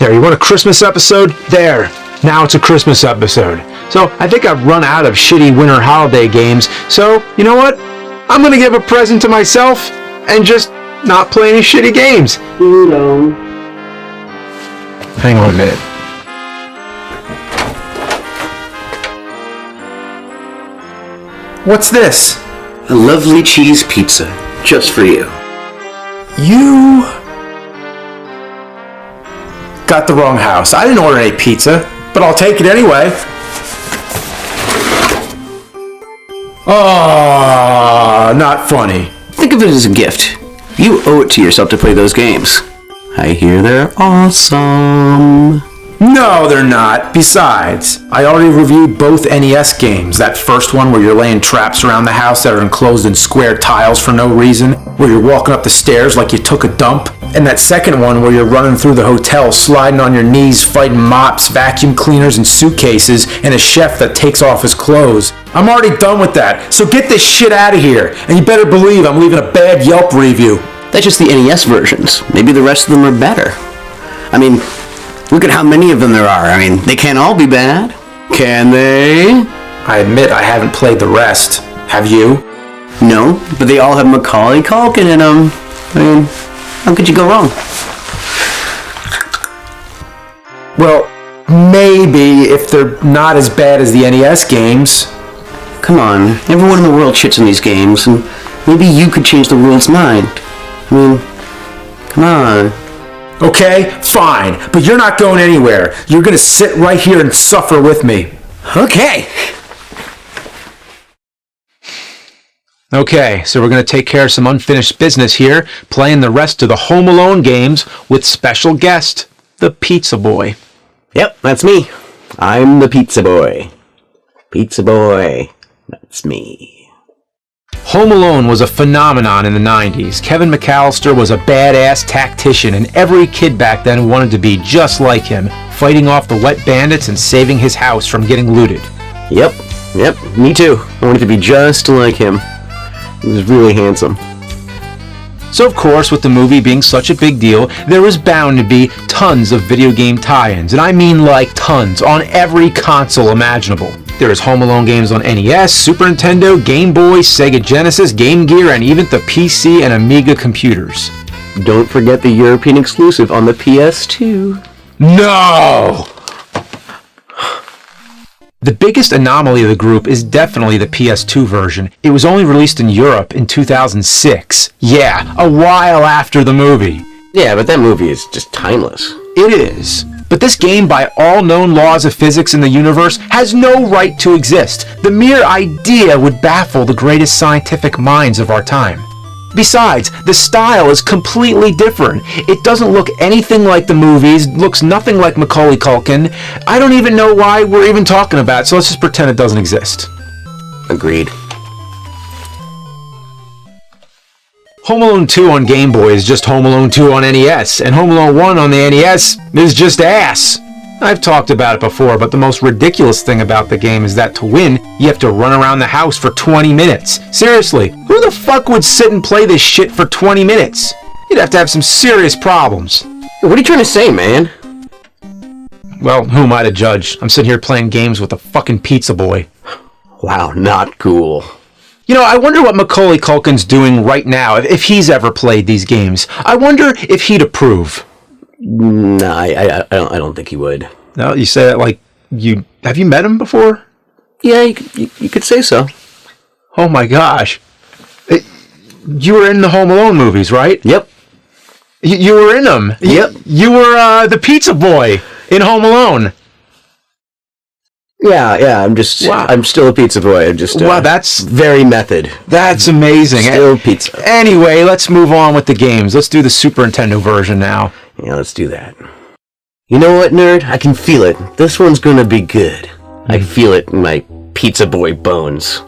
There, you want a Christmas episode? There. Now it's a Christmas episode. So I think I've run out of shitty winter holiday games. So, you know what? I'm going to give a present to myself and just not play any shitty games. No. Hang on a minute. What's this? A lovely cheese pizza, just for you. You got the wrong house. I didn't order any pizza, but I'll take it anyway. Oh, not funny. Think of it as a gift. You owe it to yourself to play those games. I hear they're awesome. No, they're not. Besides, I already reviewed both NES games. That first one where you're laying traps around the house that are enclosed in square tiles for no reason, where you're walking up the stairs like you took a dump. And that second one where you're running through the hotel, sliding on your knees, fighting mops, vacuum cleaners, and suitcases, and a chef that takes off his clothes. I'm already done with that, so get this shit out of here. And you better believe I'm leaving a bad Yelp review. That's just the NES versions. Maybe the rest of them are better. I mean, look at how many of them there are. I mean, they can't all be bad. Can they? I admit I haven't played the rest. Have you? No, but they all have Macaulay Culkin in them. I mean, how could you go wrong? Well, maybe if they're not as bad as the NES games. Come on, everyone in the world shits in these games, and maybe you could change the world's mind. I mean, come on. Okay, fine, but you're not going anywhere. You're gonna sit right here and suffer with me. Okay. Okay, so we're gonna take care of some unfinished business here, playing the rest of the Home Alone games with special guest, the Pizza Boy. Yep, that's me. I'm the Pizza Boy. Pizza Boy, that's me. Home Alone was a phenomenon in the 90s. Kevin McAllister was a badass tactician, and every kid back then wanted to be just like him, fighting off the wet bandits and saving his house from getting looted. Yep, me too. I wanted to be just like him. He was really handsome. So of course, with the movie being such a big deal, there was bound to be tons of video game tie-ins, and I mean like tons, on every console imaginable. There is Home Alone games on NES, Super Nintendo, Game Boy, Sega Genesis, Game Gear, and even the PC and Amiga computers. Don't forget the European exclusive on the PS2. No! The biggest anomaly of the group is definitely the PS2 version. It was only released in Europe in 2006. Yeah, a while after the movie. Yeah, but that movie is just timeless. It is. But this game, by all known laws of physics in the universe, has no right to exist. The mere idea would baffle the greatest scientific minds of our time. Besides, the style is completely different. It doesn't look anything like the movies, looks nothing like Macaulay Culkin. I don't even know why we're even talking about it, so let's just pretend it doesn't exist. Agreed. Home Alone 2 on Game Boy is just Home Alone 2 on NES, and Home Alone 1 on the NES is just ass. I've talked about it before, but the most ridiculous thing about the game is that to win, you have to run around the house for 20 minutes. Seriously, who the fuck would sit and play this shit for 20 minutes? You'd have to have some serious problems. What are you trying to say, man? Well, who am I to judge? I'm sitting here playing games with a fucking Pizza Boy. Wow, not cool. You know, I wonder what Macaulay Culkin's doing right now, if he's ever played these games. I wonder if he'd approve. Nah, I don't think he would. No, you say that like you... Have you met him before? Yeah, you could say so. Oh my gosh. You were in the Home Alone movies, right? Yep. You were in them? Yep. You were the Pizza Boy in Home Alone. Yeah, I'm still a Pizza Boy. I'm just, wow, that's very method. That's amazing. Still pizza. Anyway, let's move on with the games. Let's do the Super Nintendo version now. Yeah, let's do that. You know what, nerd? I can feel it. This one's gonna be good. I feel it in my Pizza Boy bones.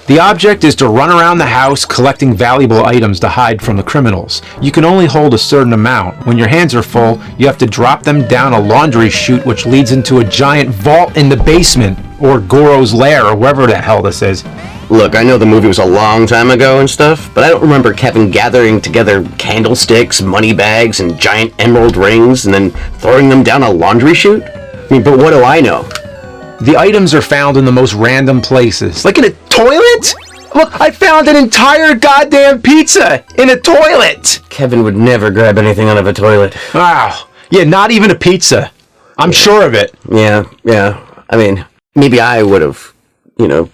The object is to run around the house collecting valuable items to hide from the criminals. You can only hold a certain amount. When your hands are full, you have to drop them down a laundry chute which leads into a giant vault in the basement, or Goro's lair, or wherever the hell this is. Look, I know the movie was a long time ago and stuff, but I don't remember Kevin gathering together candlesticks, money bags, and giant emerald rings and then throwing them down a laundry chute. I mean, but what do I know? The items are found in the most random places. Like in a toilet? Look, I found an entire goddamn pizza in a toilet! Kevin would never grab anything out of a toilet. Wow. Yeah, not even a pizza. I'm sure of it. Yeah. I mean, maybe I would have,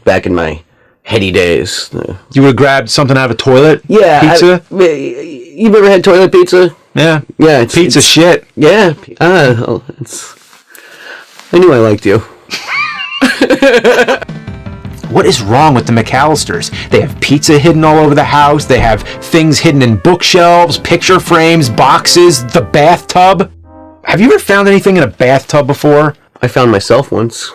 back in my heady days. You would have grabbed something out of a toilet? Yeah. Pizza? You've ever had toilet pizza? Yeah. Yeah. Pizza shit. Yeah. I knew I liked you. What is wrong with the McAllisters? They have pizza hidden all over the house. They have things hidden in bookshelves, picture frames, boxes, the bathtub. Have you ever found anything in a bathtub before? I found myself once.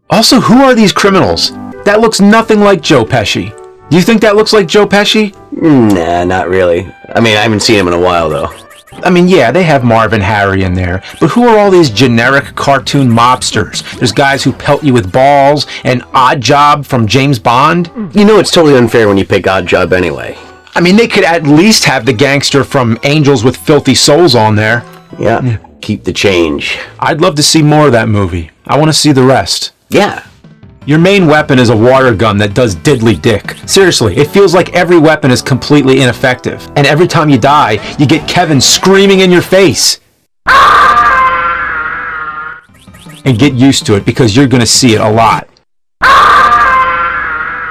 Also, who are these criminals? That looks nothing like Joe Pesci. Do you think that looks like Joe Pesci? Nah, not really. I mean, I haven't seen him in a while, though. I mean, yeah, they have Marv and Harry in there, but who are all these generic cartoon mobsters? There's guys who pelt you with balls, and Odd Job from James Bond. You know it's totally unfair when you pick Odd Job anyway. I mean, they could at least have the gangster from Angels with Filthy Souls on there. Yeah, keep the change. I'd love to see more of that movie. I want to see the rest. Yeah. Your main weapon is a water gun that does diddly dick. Seriously, it feels like every weapon is completely ineffective. And every time you die, you get Kevin screaming in your face. And get used to it because you're gonna see it a lot.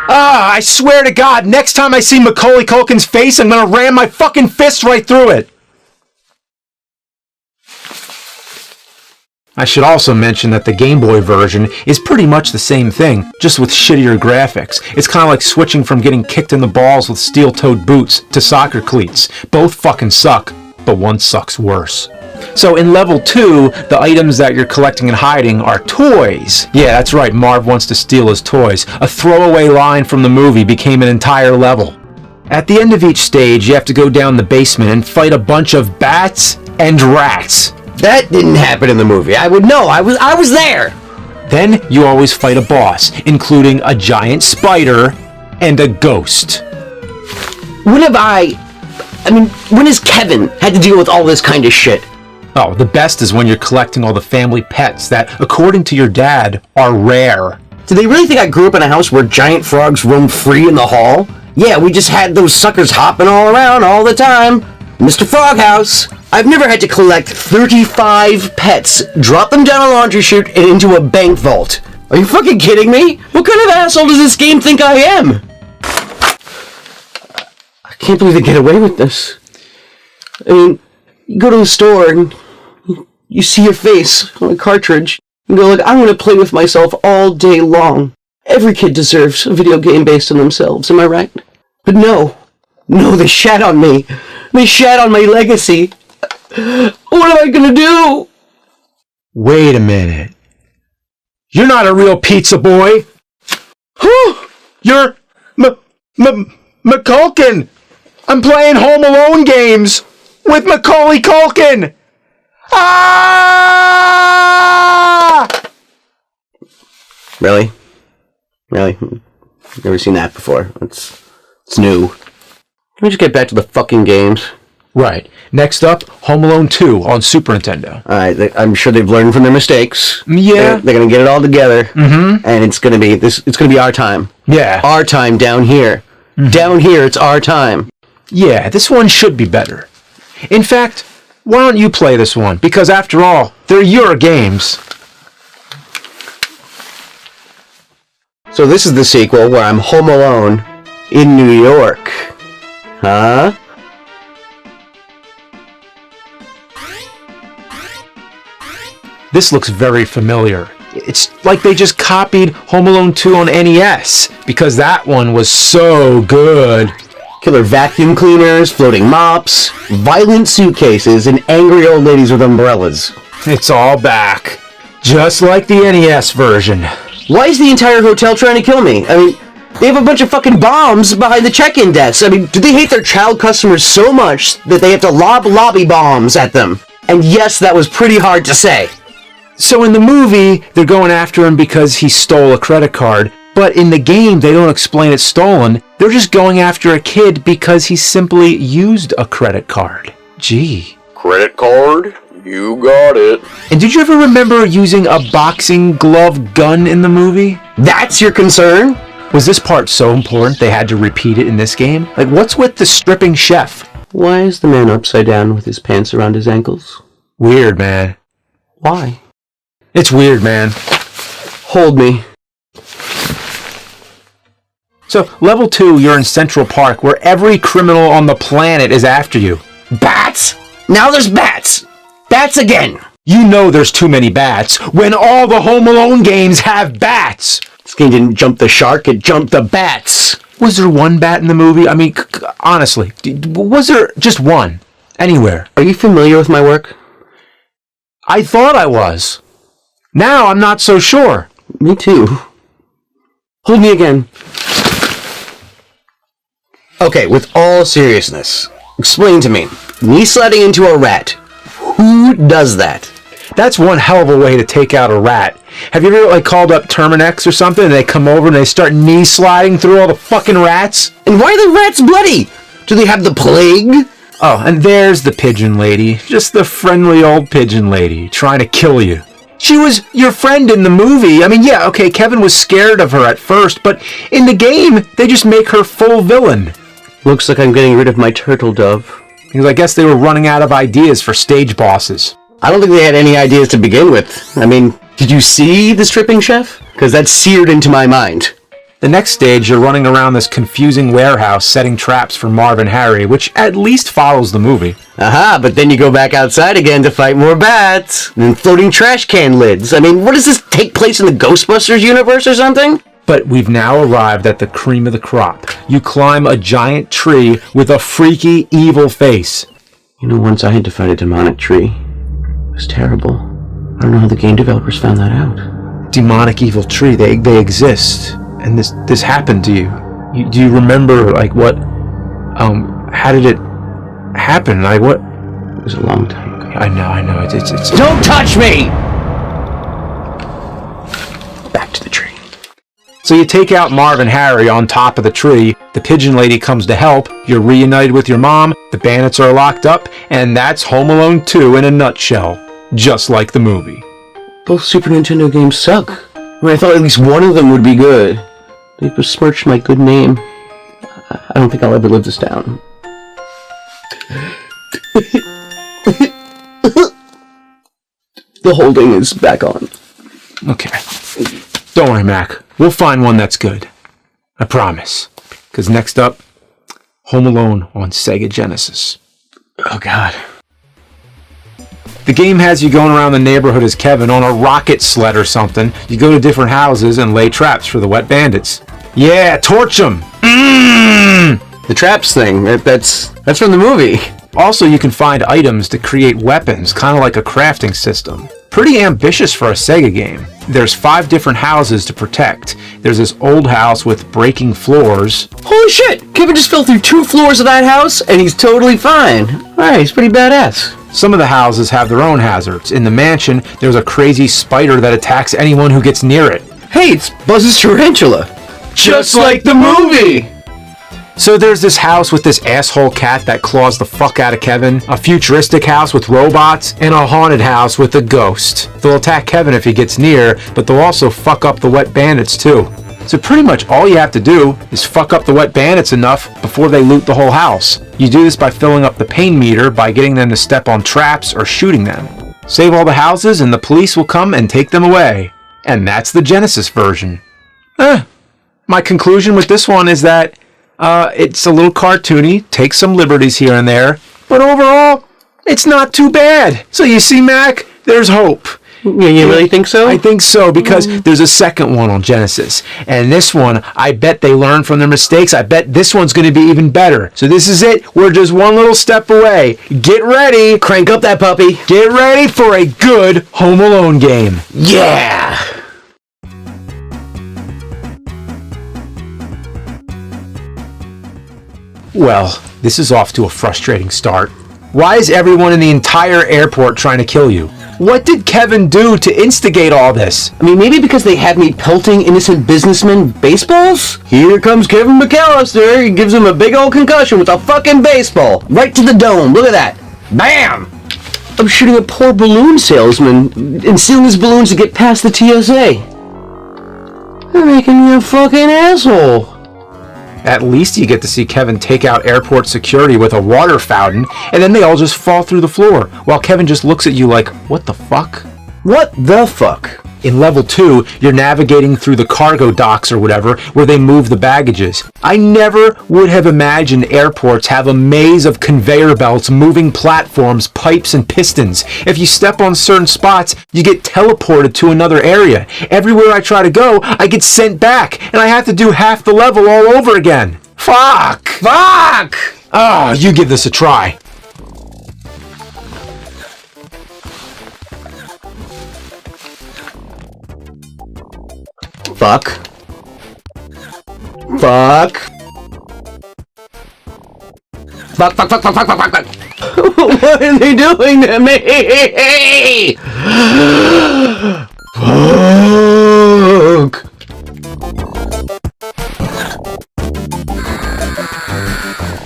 I swear to God, next time I see Macaulay Culkin's face, I'm gonna ram my fucking fist right through it. I should also mention that the Game Boy version is pretty much the same thing, just with shittier graphics. It's kind of like switching from getting kicked in the balls with steel-toed boots to soccer cleats. Both fucking suck, but one sucks worse. So in level 2, the items that you're collecting and hiding are toys. Yeah, that's right, Marv wants to steal his toys. A throwaway line from the movie became an entire level. At the end of each stage, you have to go down the basement and fight a bunch of bats and rats. That didn't happen in the movie. I would know. I was there. Then you always fight a boss, including a giant spider and a ghost. When has Kevin had to deal with all this kind of shit? Oh, the best is when you're collecting all the family pets that, according to your dad, are rare. Do they really think I grew up in a house where giant frogs roam free in the hall? Yeah, we just had those suckers hopping all around all the time. Mr. Froghouse. I've never had to collect 35 pets, drop them down a laundry chute, and into a bank vault. Are you fucking kidding me? What kind of asshole does this game think I am? I can't believe they get away with this. I mean, you go to the store and you see your face on a cartridge and go like, I'm going to play with myself all day long. Every kid deserves a video game based on themselves, am I right? But no, they shat on me. They shat on my legacy. What am I gonna do? Wait a minute. You're not a real pizza boy. You're Culkin. I'm playing Home Alone games with Macaulay Culkin. Ah! Really? Never seen that before. It's new. Can we just get back to the fucking games? Right. Next up, Home Alone 2 on Super Nintendo. Alright, I'm sure they've learned from their mistakes. Yeah. They're gonna get it all together. And it's gonna be our time. Yeah. Our time down here. Down here, it's our time. Yeah, this one should be better. In fact, why don't you play this one? Because after all, they're your games. So this is the sequel where I'm home alone in New York. Huh? This looks very familiar. It's like they just copied Home Alone 2 on NES, because that one was so good. Killer vacuum cleaners, floating mops, violent suitcases, and angry old ladies with umbrellas. It's all back. Just like the NES version. Why is the entire hotel trying to kill me? I mean, they have a bunch of fucking bombs behind the check-in desks. I mean, do they hate their child customers so much that they have to lob lobby bombs at them? And yes, that was pretty hard to say. So in the movie, they're going after him because he stole a credit card. But in the game, they don't explain it's stolen. They're just going after a kid because he simply used a credit card. Gee. Credit card? You got it. And did you ever remember using a boxing glove gun in the movie? That's your concern? Was this part so important they had to repeat it in this game? Like, what's with the stripping chef? Why is the man upside down with his pants around his ankles? Weird, man. Why? It's weird, man. Hold me. So, level 2, you're in Central Park, where every criminal on the planet is after you. Bats? Now there's bats! Bats again! You know there's too many bats when all the Home Alone games have bats! This game didn't jump the shark, it jumped the bats! Was there one bat in the movie? I mean, honestly, was there just one? Anywhere? Are you familiar with my work? I thought I was. Now I'm not so sure. Me too. Hold me again. Okay, with all seriousness, explain to me. Me sliding into a rat. Who does that? That's one hell of a way to take out a rat. Have you ever called up Terminex or something and they come over and they start knee sliding through all the fucking rats? And why are the rats bloody? Do they have the plague? Oh, and there's the pigeon lady. Just the friendly old pigeon lady trying to kill you. She was your friend in the movie. I mean, yeah, okay, Kevin was scared of her at first, but in the game, they just make her full villain. Looks like I'm getting rid of my turtle dove. Because I guess they were running out of ideas for stage bosses. I don't think they had any ideas to begin with. I mean, did you see the stripping chef? Because that's seared into my mind. The next stage, you're running around this confusing warehouse setting traps for Marv and Harry, which at least follows the movie. Aha, but then you go back outside again to fight more bats. And then floating trash can lids. I mean, what does this take place in the Ghostbusters universe or something? But we've now arrived at the cream of the crop. You climb a giant tree with a freaky, evil face. You know, once I had to fight a demonic tree. It was terrible. I don't know how the game developers found that out. Demonic evil tree, they exist. And this happened to you. Do you remember, what, how did it happen? What? It was a long time ago. I know, it's... Don't touch me! Back to the tree. So you take out Marv and Harry on top of the tree, the pigeon lady comes to help, you're reunited with your mom, the bandits are locked up, and that's Home Alone 2 in a nutshell. Just like the movie. Both Super Nintendo games suck. I mean, I thought at least one of them would be good. They besmirched my good name. I don't think I'll ever live this down. The holding is back on. Okay. Don't worry, Mac. We'll find one that's good. I promise. Because next up, Home Alone on Sega Genesis. Oh, God. The game has you going around the neighborhood as Kevin on a rocket sled or something. You go to different houses and lay traps for the wet bandits. Yeah, torch them! The traps thing, that's from the movie. Also, you can find items to create weapons, kind of like a crafting system. Pretty ambitious for a Sega game. There's 5 different houses to protect. There's this old house with breaking floors. Holy shit! Kevin just fell through 2 floors of that house, and he's totally fine. Alright, he's pretty badass. Some of the houses have their own hazards. In the mansion, there's a crazy spider that attacks anyone who gets near it. Hey, it's Buzz's tarantula. Just like the movie! So there's this house with this asshole cat that claws the fuck out of Kevin, a futuristic house with robots, and a haunted house with a ghost. They'll attack Kevin if he gets near, but they'll also fuck up the wet bandits too. So pretty much all you have to do is fuck up the wet bandits enough before they loot the whole house. You do this by filling up the pain meter by getting them to step on traps or shooting them. Save all the houses and the police will come and take them away. And that's the Genesis version. My conclusion with this one is that it's a little cartoony, takes some liberties here and there, but overall, it's not too bad. So you see, Mac, there's hope. Yeah, you really think so? I think so, because there's a second one on Genesis. And this one, I bet they learned from their mistakes. I bet this one's going to be even better. So this is it. We're just one little step away. Get ready. Crank up that puppy. Get ready for a good Home Alone game. Yeah! Well, this is off to a frustrating start. Why is everyone in the entire airport trying to kill you? What did Kevin do to instigate all this? I mean, maybe because they had me pelting innocent businessmen with baseballs? Here comes Kevin McAllister. He gives him a big old concussion with a fucking baseball. Right to the dome. Look at that. Bam! I'm shooting a poor balloon salesman and stealing his balloons to get past the TSA. They're making me a fucking asshole. At least you get to see Kevin take out airport security with a water fountain, and then they all just fall through the floor, while Kevin just looks at you like, what the fuck? What the fuck? In level 2, you're navigating through the cargo docks or whatever, where they move the baggages. I never would have imagined airports have a maze of conveyor belts, moving platforms, pipes, and pistons. If you step on certain spots, you get teleported to another area. Everywhere I try to go, I get sent back, and I have to do half the level all over again. Fuck! Fuck! Oh, you give this a try. Fuck. Fuck. Fuck, fuck, fuck, fuck, fuck, fuck, fuck, fuck. What are they doing to me? Fuck.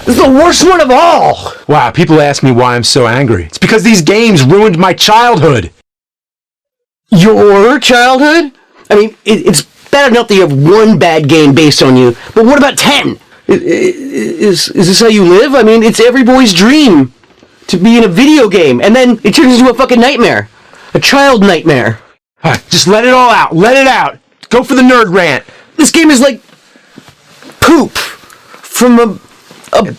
This is the worst one of all. Wow, people ask me why I'm so angry. It's because these games ruined my childhood. Your childhood? I mean, it's bad enough that you have one bad game based on you, but what about 10? Is this how you live? I mean, it's every boy's dream to be in a video game, and then it turns into a fucking nightmare. A child nightmare. Just let it all out. Let it out. Go for the nerd rant. This game is like poop from a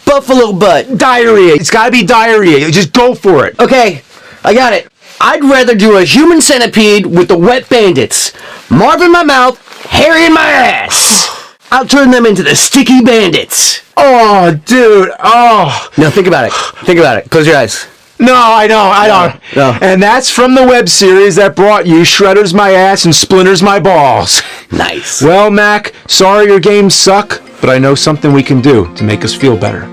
buffalo butt. Diarrhea. It's gotta be diarrhea. Just go for it. Okay, I got it. I'd rather do a human centipede with the wet bandits. Marv in my mouth, hairy in my ass. I'll turn them into the sticky bandits. Oh, dude. Oh. Now think about it. Think about it. Close your eyes. No, I don't. No. And that's from the web series that brought you Shredders My Ass and Splinters My Balls. Nice. Well, Mac, sorry your games suck, but I know something we can do to make us feel better.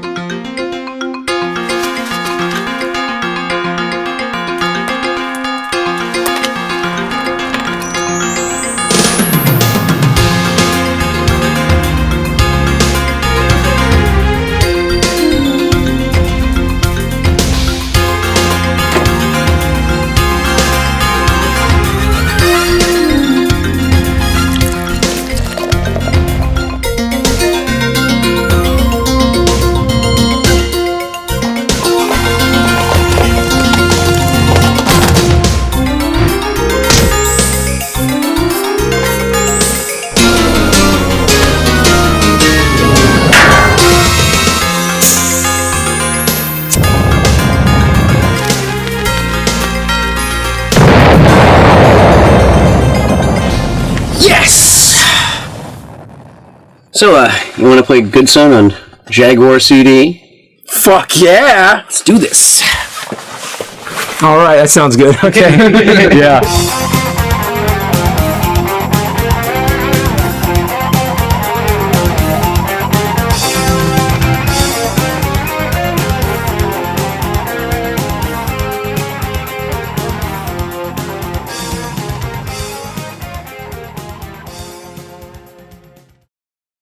So, you want to play Good Son on Jaguar CD? Fuck yeah! Let's do this. All right, that sounds good. Okay. Yeah.